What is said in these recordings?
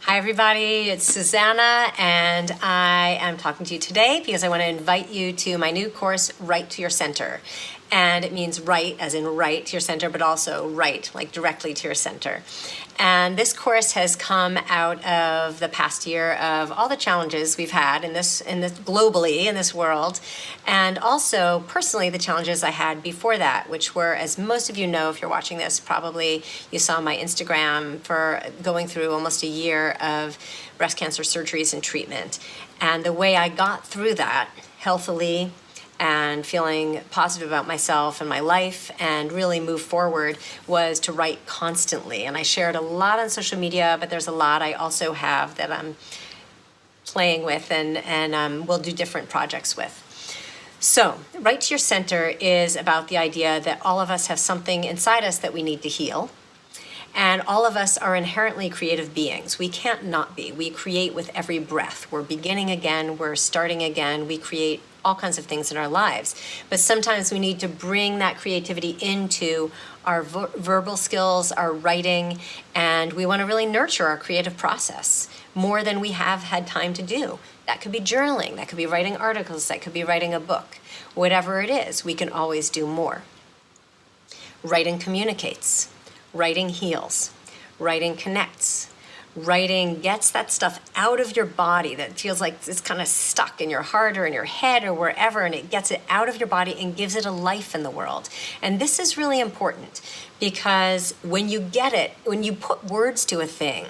Hi everybody, it's Susanna and I am talking to you today because I want to invite you to my new course, Right to Your Center. And it means right as in right to your center, but also right, like directly to your center. And this course has come out of the past year of all the challenges we've had in this globally in this world, and also personally the challenges I had before that, which were, as most of you know, if you're watching this, probably you saw my Instagram for going through almost a year of breast cancer surgeries and treatment. And the way I got through that healthily and feeling positive about myself and my life and really move forward was to write constantly. And I shared a lot on social media, but there's a lot I also have that I'm playing with and we'll do different projects with. So, Right to Your Center is about the idea that all of us have something inside us that we need to heal. And all of us are inherently creative beings. We can't not be. We create with every breath. We're beginning again, we're starting again, we create all kinds of things in our lives. But sometimes we need to bring that creativity into our verbal skills, our writing, and we want to really nurture our creative process more than we have had time to do. That could be journaling, that could be writing articles, that could be writing a book. Whatever it is, we can always do more. Writing communicates. Writing heals. Writing connects. Writing gets that stuff out of your body that feels like it's kind of stuck in your heart or in your head or wherever, and it gets it out of your body and gives it a life in the world. And this is really important because when you get it, when you put words to a thing,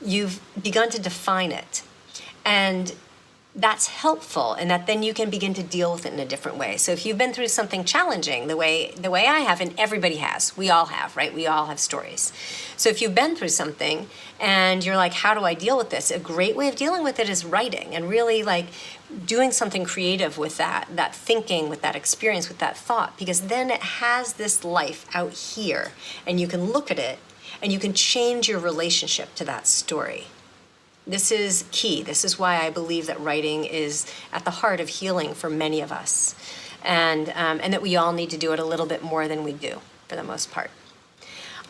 you've begun to define it. And that's helpful, and that then you can begin to deal with it in a different way. So if you've been through something challenging the way I have, and everybody has, we all have, right? We all have stories. So if you've been through something and you're like, how do I deal with this? A great way of dealing with it is writing and really like doing something creative with that thinking, with that experience, with that thought, because then it has this life out here and you can look at it and you can change your relationship to that story. This is key. This is why I believe that writing is at the heart of healing for many of us, and that we all need to do it a little bit more than we do for the most part.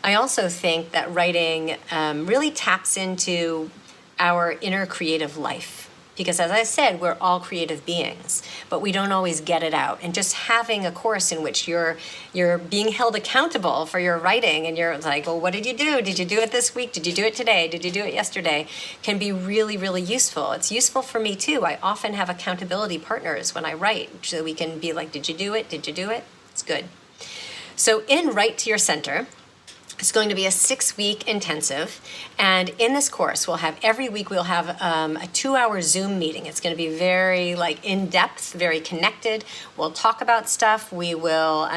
I also think that writing really taps into our inner creative life. Because as I said, we're all creative beings, but we don't always get it out. And just having a course in which you're being held accountable for your writing and you're like, well, what did you do? Did you do it this week? Did you do it today? Did you do it yesterday? Can be really, really useful. It's useful for me too. I often have accountability partners when I write, so we can be like, did you do it? Did you do it? It's good. So in Right to Your Center, it's going to be a 6-week intensive, and in this course, every week we'll have a 2-hour Zoom meeting. It's going to be very in-depth, very connected. We'll talk about stuff. We will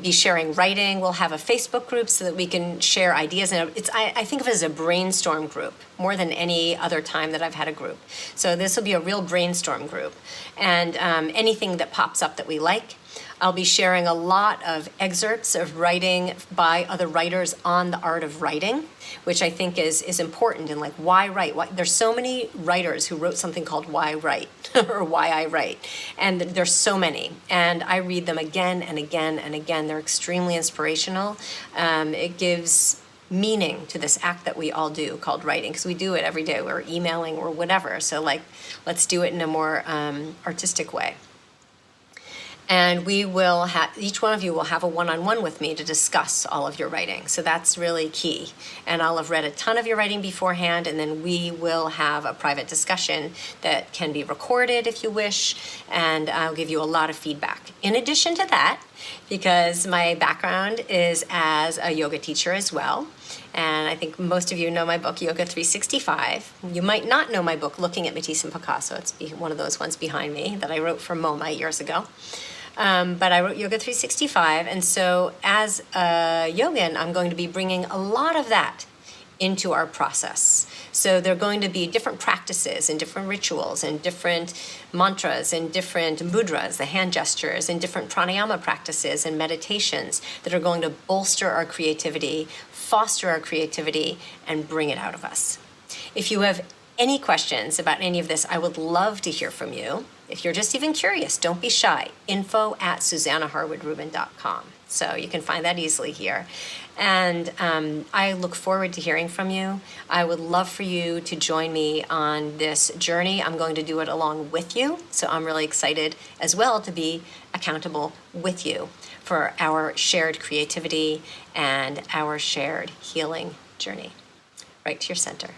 be sharing writing. We'll have a Facebook group so that we can share ideas. And I think of it as a brainstorm group more than any other time that I've had a group. So this will be a real brainstorm group, and anything that pops up that we like. I'll be sharing a lot of excerpts of writing by other writers on the art of writing, which I think is important, and like why write? There's so many writers who wrote something called Why Write or Why I Write, and there's so many, and I read them again and again and again. They're extremely inspirational. It gives meaning to this act that we all do called writing, because we do it every day. We're emailing or whatever, so let's do it in a more artistic way. And we will each one of you will have a one-on-one with me to discuss all of your writing. So that's really key. And I'll have read a ton of your writing beforehand, and then we will have a private discussion that can be recorded if you wish, and I'll give you a lot of feedback. In addition to that, because my background is as a yoga teacher as well, and I think most of you know my book, Yoga 365. You might not know my book, Looking at Matisse and Picasso. It's one of those ones behind me that I wrote for MoMA years ago. But I wrote Yoga 365, and so as a yogin, I'm going to be bringing a lot of that into our process. So there are going to be different practices and different rituals and different mantras and different mudras, the hand gestures, and different pranayama practices and meditations that are going to bolster our creativity, foster our creativity, and bring it out of us. If you have any questions about any of this, I would love to hear from you. If you're just even curious, don't be shy. info@SusannaHarwoodRubin.com. So you can find that easily here. And I look forward to hearing from you. I would love for you to join me on this journey. I'm going to do it along with you. So I'm really excited as well to be accountable with you for our shared creativity and our shared healing journey. Right to your center.